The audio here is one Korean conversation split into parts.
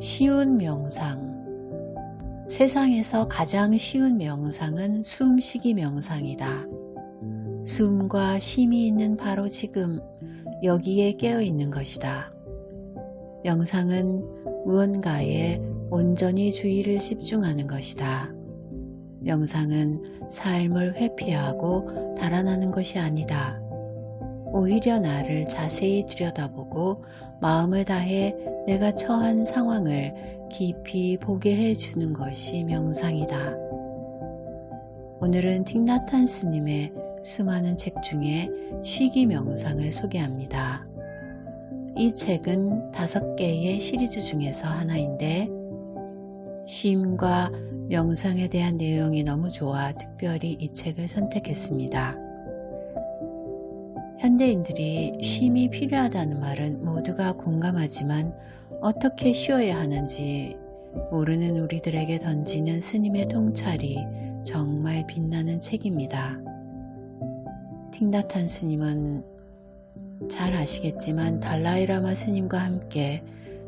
쉬운 명상. 세상에서 가장 쉬운 명상은 숨쉬기 명상이다. 숨과 쉼이 있는 바로 지금 여기에 깨어 있는 것이다. 명상은 무언가에 온전히 주의를 집중하는 것이다. 명상은 삶을 회피하고 달아나는 것이 아니다. 오히려 나를 자세히 들여다보고 마음을 다해 내가 처한 상황을 깊이 보게 해주는 것이 명상이다. 오늘은 틱나탄 스님의 수많은 책 중에 쉬기 명상을 소개합니다. 이 책은 5개의 시리즈 중에서 하나인데 쉼과 명상에 대한 내용이 너무 좋아 특별히 이 책을 선택했습니다. 현대인들이 쉼이 필요하다는 말은 모두가 공감하지만 어떻게 쉬어야 하는지 모르는 우리들에게 던지는 스님의 통찰이 정말 빛나는 책입니다. 틱나탄 스님은 잘 아시겠지만 달라이라마 스님과 함께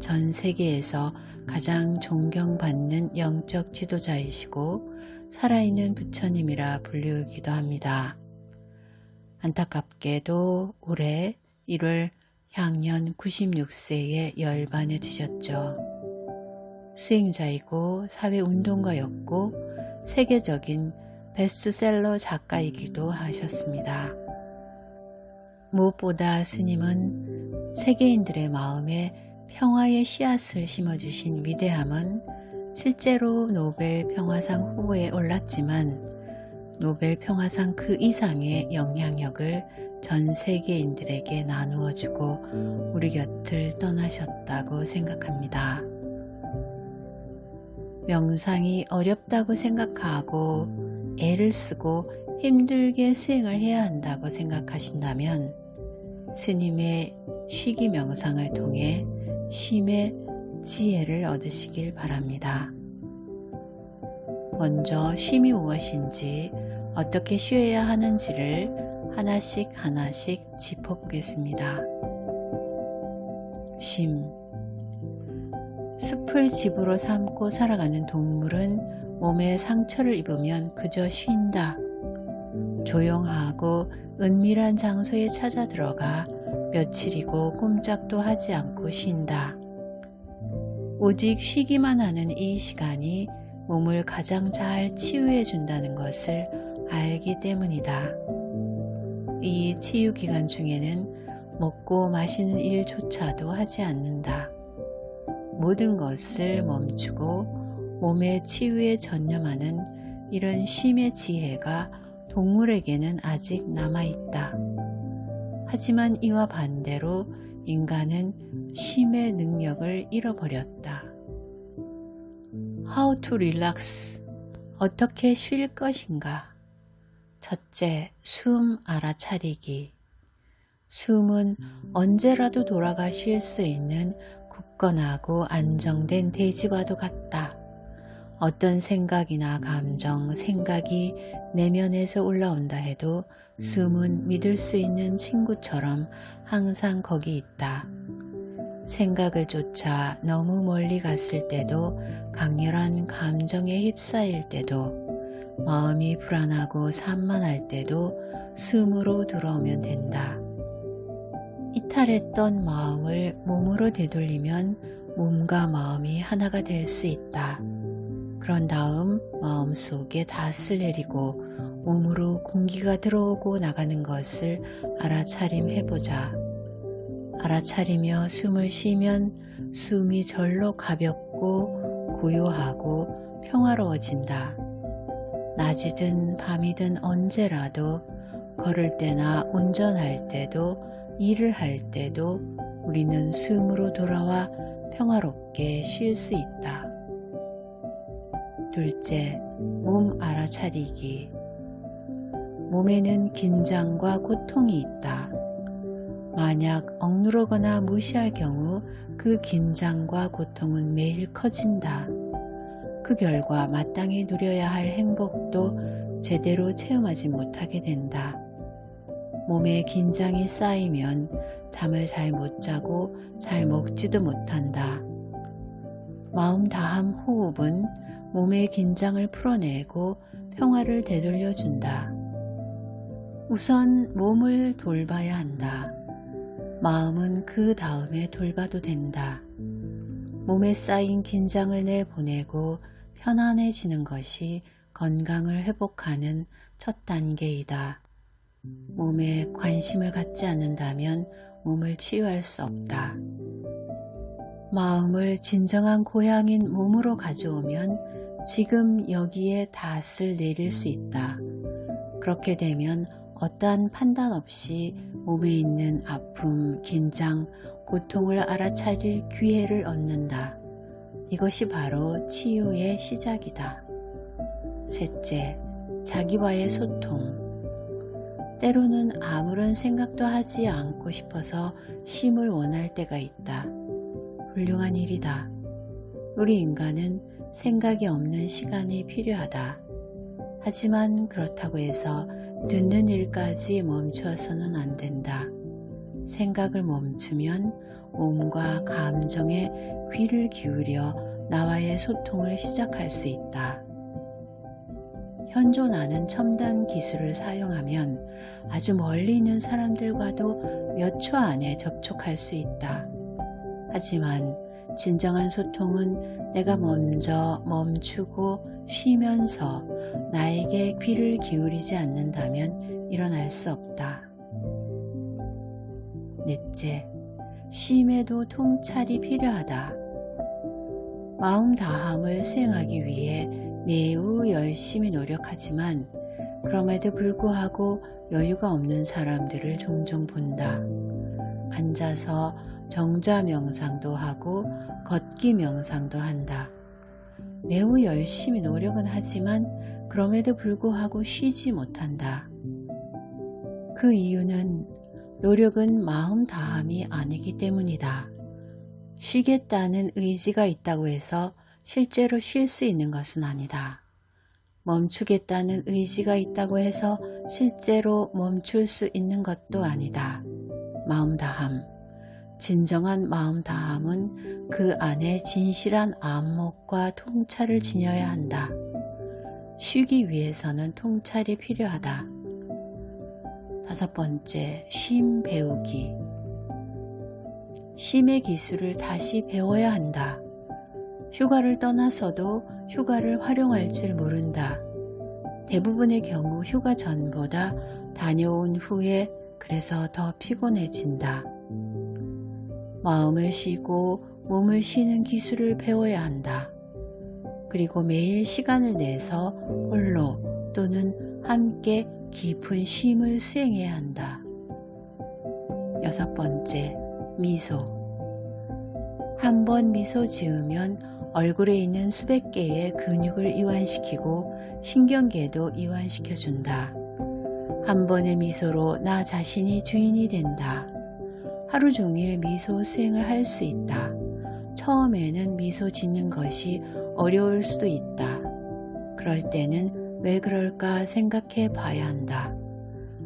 전 세계에서 가장 존경받는 영적 지도자이시고 살아있는 부처님이라 불리우기도 합니다. 안타깝게도 올해 1월 향년 96세에 열반에 드셨죠. 수행자이고 사회운동가였고 세계적인 베스트셀러 작가이기도 하셨습니다. 무엇보다 스님은 세계인들의 마음에 평화의 씨앗을 심어주신 위대함은 실제로 노벨 평화상 후보에 올랐지만 노벨 평화상 그 이상의 영향력을 전 세계인들에게 나누어주고 우리 곁을 떠나셨다고 생각합니다. 명상이 어렵다고 생각하고 애를 쓰고 힘들게 수행을 해야 한다고 생각하신다면 스님의 쉬기 명상을 통해 쉼의 지혜를 얻으시길 바랍니다. 먼저 쉼이 무엇인지 어떻게 쉬어야 하는지를 하나씩 짚어보겠습니다. 쉼. 숲을 집으로 삼고 살아가는 동물은 몸에 상처를 입으면 그저 쉰다. 조용하고 은밀한 장소에 찾아 들어가 며칠이고 꼼짝도 하지 않고 쉰다. 오직 쉬기만 하는 이 시간이 몸을 가장 잘 치유해 준다는 것을 알기 때문이다. 이 치유 기간 중에는 먹고 마시는 일조차도 하지 않는다. 모든 것을 멈추고 몸의 치유에 전념하는 이런 쉼의 지혜가 동물에게는 아직 남아있다. 하지만 이와 반대로 인간은 쉼의 능력을 잃어버렸다. How to relax. 어떻게 쉴 것인가? 첫째, 숨 알아차리기. 숨은 언제라도 돌아가 쉴 수 있는 굳건하고 안정된 대지와도 같다. 어떤 생각이나 감정, 생각이 내면에서 올라온다 해도 숨은 믿을 수 있는 친구처럼 항상 거기 있다. 생각을 쫓아 너무 멀리 갔을 때도, 강렬한 감정에 휩싸일 때도, 마음이 불안하고 산만할 때도 숨으로 돌아오면 된다. 이탈했던 마음을 몸으로 되돌리면 몸과 마음이 하나가 될 수 있다. 그런 다음 마음속에 닷을 내리고 몸으로 공기가 들어오고 나가는 것을 알아차림해보자. 알아차리며 숨을 쉬면 숨이 절로 가볍고 고요하고 평화로워진다. 낮이든 밤이든 언제라도 걸을 때나 운전할 때도 일을 할 때도 우리는 숨으로 돌아와 평화롭게 쉴 수 있다. 둘째, 몸 알아차리기. 몸에는 긴장과 고통이 있다. 만약 억누르거나 무시할 경우 그 긴장과 고통은 매일 커진다. 그 결과 마땅히 누려야 할 행복도 제대로 체험하지 못하게 된다. 몸에 긴장이 쌓이면 잠을 잘 못 자고 잘 먹지도 못한다. 마음 다함 호흡은 몸의 긴장을 풀어내고 평화를 되돌려준다. 우선 몸을 돌봐야 한다. 마음은 그 다음에 돌봐도 된다. 몸에 쌓인 긴장을 내보내고 편안해지는 것이 건강을 회복하는 첫 단계이다. 몸에 관심을 갖지 않는다면 몸을 치유할 수 없다. 마음을 진정한 고향인 몸으로 가져오면 지금 여기에 닷을 내릴 수 있다. 그렇게 되면 어떠한 판단 없이 몸에 있는 아픔, 긴장, 고통을 알아차릴 기회를 얻는다. 이것이 바로 치유의 시작이다. 셋째, 자기와의 소통. 때로는 아무런 생각도 하지 않고 싶어서 쉼을 원할 때가 있다. 훌륭한 일이다. 우리 인간은 생각이 없는 시간이 필요하다. 하지만 그렇다고 해서 듣는 일까지 멈춰서는 안 된다. 생각을 멈추면 몸과 감정에 귀를 기울여 나와의 소통을 시작할 수 있다. 현존하는 첨단 기술을 사용하면 아주 멀리 있는 사람들과도 몇 초 안에 접촉할 수 있다. 하지만 진정한 소통은 내가 먼저 멈추고 쉬면서 나에게 귀를 기울이지 않는다면 일어날 수 없다. 넷째, 쉼에도 통찰이 필요하다. 마음 다함을 수행하기 위해 매우 열심히 노력하지만 그럼에도 불구하고 여유가 없는 사람들을 종종 본다. 앉아서 정좌 명상도 하고 걷기 명상도 한다. 매우 열심히 노력은 하지만 그럼에도 불구하고 쉬지 못한다. 그 이유는 노력은 마음 다함이 아니기 때문이다. 쉬겠다는 의지가 있다고 해서 실제로 쉴 수 있는 것은 아니다. 멈추겠다는 의지가 있다고 해서 실제로 멈출 수 있는 것도 아니다. 마음 다함. 진정한 마음 다함은 그 안에 진실한 안목과 통찰을 지녀야 한다. 쉬기 위해서는 통찰이 필요하다. 다섯 번째, 쉼 배우기. 쉼의 기술을 다시 배워야 한다. 휴가를 떠나서도 휴가를 활용할 줄 모른다. 대부분의 경우 휴가 전보다 다녀온 후에 그래서 더 피곤해진다. 마음을 쉬고 몸을 쉬는 기술을 배워야 한다. 그리고 매일 시간을 내서 홀로 또는 함께 깊은 쉼을 수행해야 한다. 여섯 번째, 미소. 한 번 미소 지으면 얼굴에 있는 수백 개의 근육을 이완시키고 신경계도 이완시켜준다. 한 번의 미소로 나 자신이 주인이 된다. 하루 종일 미소 수행을 할 수 있다. 처음에는 미소 짓는 것이 어려울 수도 있다. 그럴 때는 왜 그럴까 생각해 봐야 한다.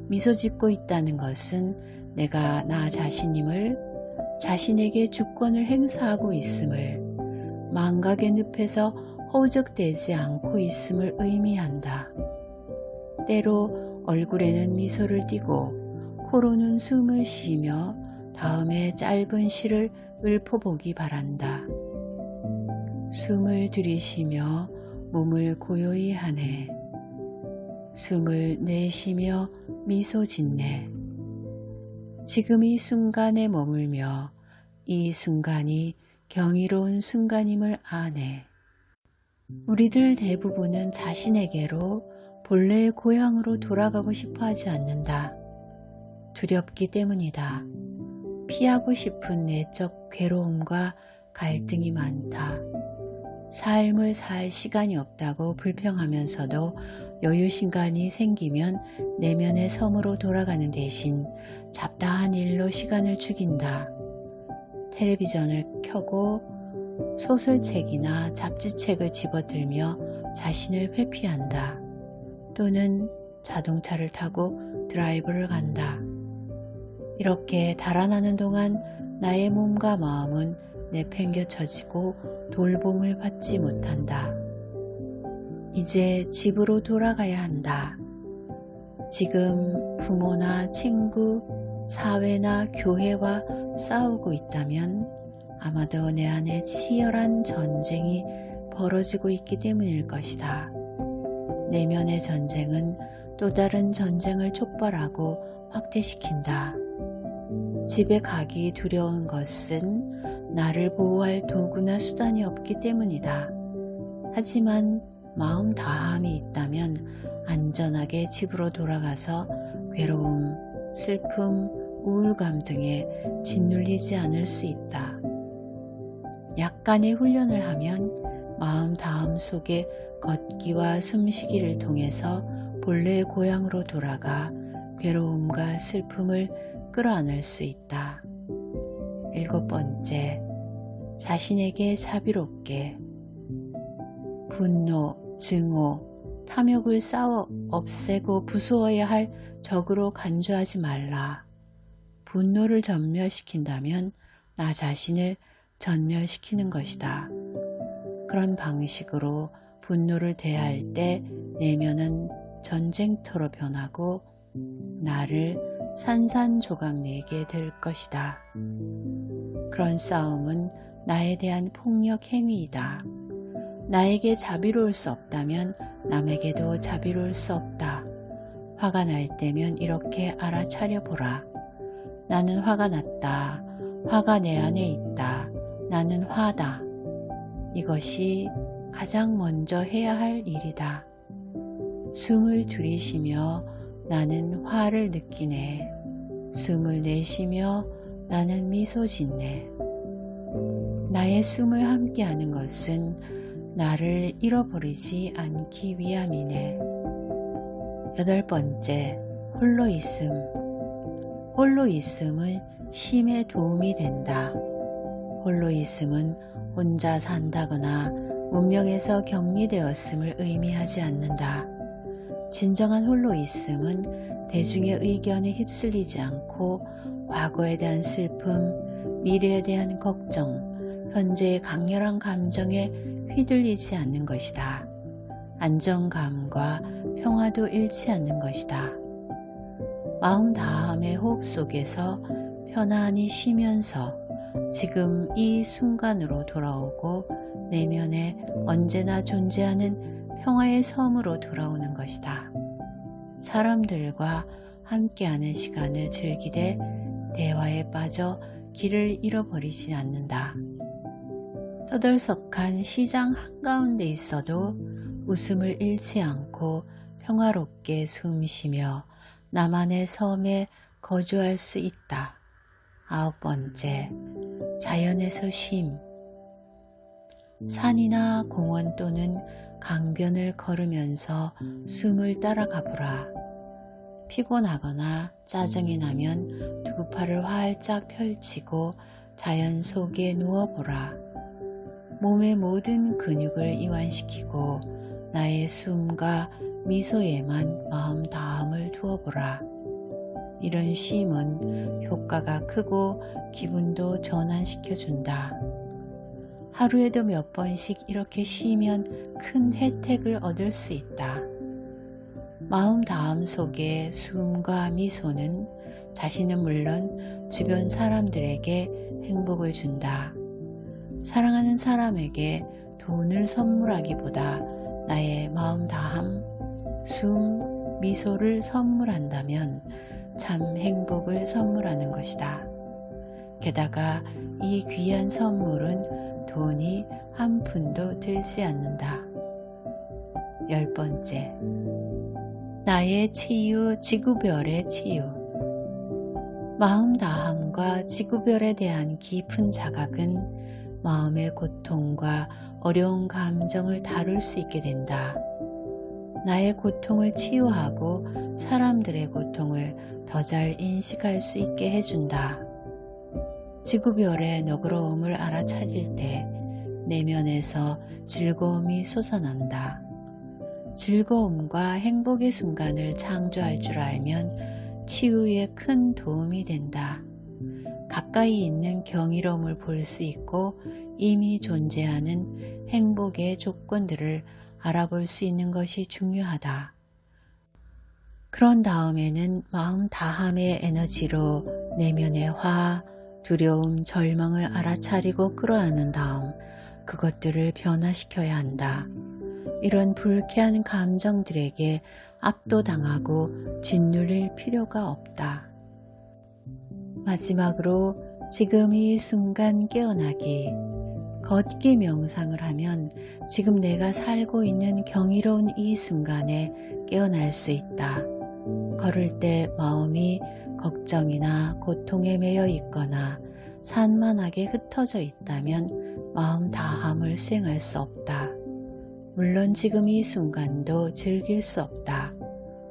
미소 짓고 있다는 것은 내가 나 자신임을, 자신에게 주권을 행사하고 있음을, 망각의 늪에서 허우적대지 않고 있음을 의미한다. 때로 얼굴에는 미소를 띠고 코로는 숨을 쉬며 다음에 짧은 시를 읊어보기 바란다. 숨을 들이쉬며 몸을 고요히 하네. 숨을 내쉬며 미소 짓네. 지금 이 순간에 머물며 이 순간이 경이로운 순간임을 아네. 우리들 대부분은 자신에게로 본래의 고향으로 돌아가고 싶어 하지 않는다. 두렵기 때문이다. 피하고 싶은 내적 괴로움과 갈등이 많다. 삶을 살 시간이 없다고 불평하면서도 여유신간이 생기면 내면의 섬으로 돌아가는 대신 잡다한 일로 시간을 죽인다. 텔레비전을 켜고 소설책이나 잡지책을 집어들며 자신을 회피한다. 또는 자동차를 타고 드라이브를 간다. 이렇게 달아나는 동안 나의 몸과 마음은 내팽겨쳐지고 돌봄을 받지 못한다. 이제 집으로 돌아가야 한다. 지금 부모나 친구, 사회나 교회와 싸우고 있다면 아마도 내 안에 치열한 전쟁이 벌어지고 있기 때문일 것이다. 내면의 전쟁은 또 다른 전쟁을 촉발하고 확대시킨다. 집에 가기 두려운 것은 나를 보호할 도구나 수단이 없기 때문이다. 하지만 마음 다함이 있다면 안전하게 집으로 돌아가서 괴로움, 슬픔, 우울감 등에 짓눌리지 않을 수 있다. 약간의 훈련을 하면 마음 다함 속에 걷기와 숨쉬기를 통해서 본래의 고향으로 돌아가 괴로움과 슬픔을 끌어안을 수 있다. 7번째, 자신에게 자비롭게. 분노, 증오, 탐욕을 싸워 없애고 부수어야 할 적으로 간주하지 말라. 분노를 전멸시킨다면 나 자신을 전멸시키는 것이다. 그런 방식으로 분노를 대할 때 내면은 전쟁터로 변하고 나를 산산조각 내게 될 것이다. 그런 싸움은 나에 대한 폭력 행위이다. 나에게 자비로울 수 없다면 남에게도 자비로울 수 없다. 화가 날 때면 이렇게 알아차려 보라. 나는 화가 났다. 화가 내 안에 있다. 나는 화다. 이것이 가장 먼저 해야 할 일이다. 숨을 들이쉬며 나는 화를 느끼네. 숨을 내쉬며 나는 미소 짓네. 나의 숨을 함께하는 것은 나를 잃어버리지 않기 위함이네. 8번째, 홀로 있음. 홀로 있음은 쉼에 도움이 된다. 홀로 있음은 혼자 산다거나 문명에서 격리되었음을 의미하지 않는다. 진정한 홀로 있음은 대중의 의견에 휩쓸리지 않고 과거에 대한 슬픔, 미래에 대한 걱정, 현재의 강렬한 감정에 휘둘리지 않는 것이다. 안정감과 평화도 잃지 않는 것이다. 마음 다함의 호흡 속에서 편안히 쉬면서 지금 이 순간으로 돌아오고 내면에 언제나 존재하는 평화의 섬으로 돌아오는 것이다. 사람들과 함께하는 시간을 즐기되 대화에 빠져 길을 잃어버리지 않는다. 떠들썩한 시장 한가운데 있어도 웃음을 잃지 않고 평화롭게 숨쉬며 나만의 섬에 거주할 수 있다. 9번째, 자연에서 쉼. 산이나 공원 또는 강변을 걸으면서 숨을 따라가 보라. 피곤하거나 짜증이 나면 두 팔을 활짝 펼치고 자연 속에 누워보라. 몸의 모든 근육을 이완시키고 나의 숨과 미소에만 마음 다함을 두어보라. 이런 쉼은 효과가 크고 기분도 전환시켜준다. 하루에도 몇 번씩 이렇게 쉬면 큰 혜택을 얻을 수 있다. 마음 다함 속의 숨과 미소는 자신은 물론 주변 사람들에게 행복을 준다. 사랑하는 사람에게 돈을 선물하기보다 나의 마음 다함, 숨, 미소를 선물한다면 참 행복을 선물하는 것이다. 게다가 이 귀한 선물은 돈이 한 푼도 들지 않는다. 10번째, 나의 치유, 지구별의 치유. 마음 다함과 지구별에 대한 깊은 자각은 마음의 고통과 어려운 감정을 다룰 수 있게 된다. 나의 고통을 치유하고 사람들의 고통을 더 잘 인식할 수 있게 해준다. 지구별의 너그러움을 알아차릴 때 내면에서 즐거움이 솟아난다. 즐거움과 행복의 순간을 창조할 줄 알면 치유에 큰 도움이 된다. 가까이 있는 경이로움을 볼 수 있고 이미 존재하는 행복의 조건들을 알아볼 수 있는 것이 중요하다. 그런 다음에는 마음 다함의 에너지로 내면의 화, 두려움, 절망을 알아차리고 끌어안은 다음 그것들을 변화시켜야 한다. 이런 불쾌한 감정들에게 압도당하고 짓눌릴 필요가 없다. 마지막으로 지금 이 순간 깨어나기. 걷기 명상을 하면 지금 내가 살고 있는 경이로운 이 순간에 깨어날 수 있다. 걸을 때 마음이 걱정이나 고통에 매여 있거나 산만하게 흩어져 있다면 마음 다함을 수행할 수 없다. 물론 지금 이 순간도 즐길 수 없다.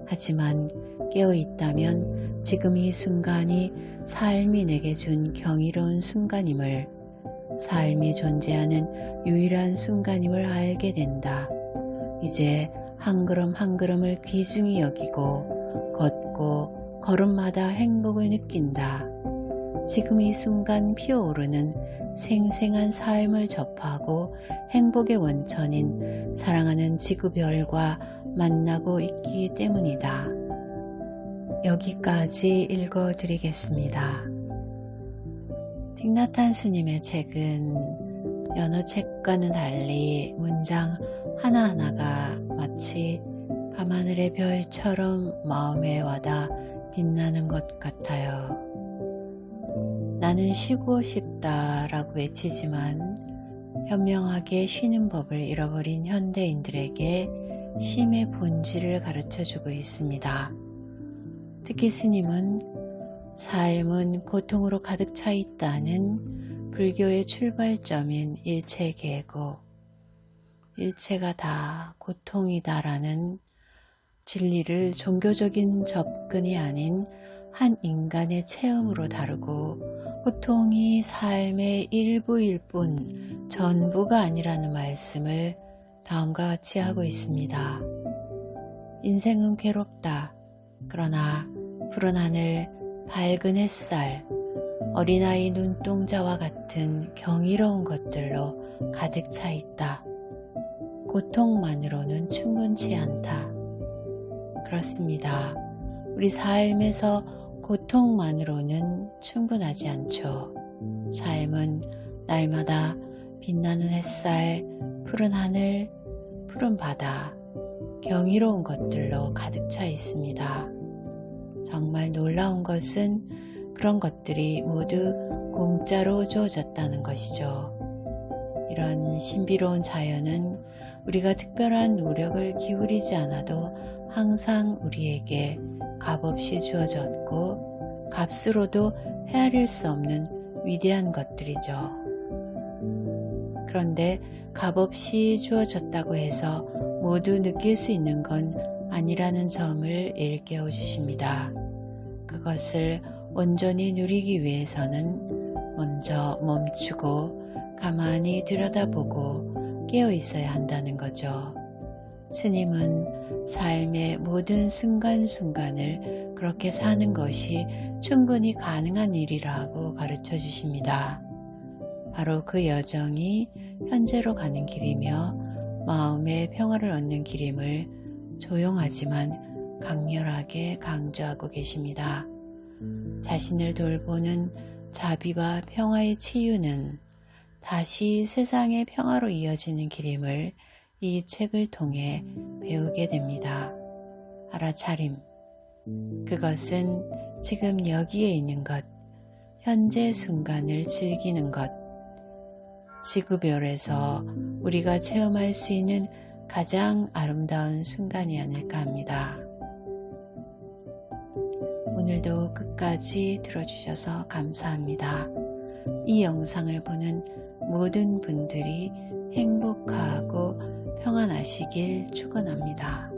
하지만 깨어 있다면 지금 이 순간이 삶이 내게 준 경이로운 순간임을, 삶이 존재하는 유일한 순간임을 알게 된다. 이제 한 걸음 한 걸음을 귀중히 여기고 걷고 걸음마다 행복을 느낀다. 지금 이 순간 피어오르는 생생한 삶을 접하고 행복의 원천인 사랑하는 지구별과 만나고 있기 때문이다. 여기까지 읽어드리겠습니다. 틱나탄 스님의 책은 여러 책과는 달리 문장 하나하나가 마치 밤하늘의 별처럼 마음에 와닿아 빛나는 것 같아요. 나는 쉬고 싶다 라고 외치지만 현명하게 쉬는 법을 잃어버린 현대인들에게 쉼의 본질을 가르쳐주고 있습니다. 특히 스님은 삶은 고통으로 가득 차 있다는 불교의 출발점인 일체계고 일체가 다 고통이다라는 진리를 종교적인 접근이 아닌 한 인간의 체험으로 다루고 고통이 삶의 일부일 뿐 전부가 아니라는 말씀을 다음과 같이 하고 있습니다. 인생은 괴롭다. 그러나 푸른 하늘, 밝은 햇살, 어린아이 눈동자와 같은 경이로운 것들로 가득 차 있다. 고통만으로는 충분치 않다. 그렇습니다. 우리 삶에서 고통만으로는 충분하지 않죠. 삶은 날마다 빛나는 햇살, 푸른 하늘, 푸른 바다, 경이로운 것들로 가득 차 있습니다. 정말 놀라운 것은 그런 것들이 모두 공짜로 주어졌다는 것이죠. 이런 신비로운 자연은 우리가 특별한 노력을 기울이지 않아도 항상 우리에게 값없이 주어졌고 값으로도 헤아릴 수 없는 위대한 것들이죠. 그런데 값없이 주어졌다고 해서 모두 느낄 수 있는 건 아니라는 점을 일깨워 주십니다. 그것을 온전히 누리기 위해서는 먼저 멈추고 가만히 들여다보고 깨어 있어야 한다는 거죠. 스님은 삶의 모든 순간순간을 그렇게 사는 것이 충분히 가능한 일이라고 가르쳐 주십니다. 바로 그 여정이 현재로 가는 길이며 마음의 평화를 얻는 길임을 조용하지만 강렬하게 강조하고 계십니다. 자신을 돌보는 자비와 평화의 치유는 다시 세상의 평화로 이어지는 길임을 이 책을 통해 배우게 됩니다. 알아차림. 그것은 지금 여기에 있는 것, 현재 순간을 즐기는 것, 지구별에서 우리가 체험할 수 있는 가장 아름다운 순간이 아닐까 합니다. 오늘도 끝까지 들어주셔서 감사합니다. 이 영상을 보는 모든 분들이 행복하고 평안하시길 축원합니다.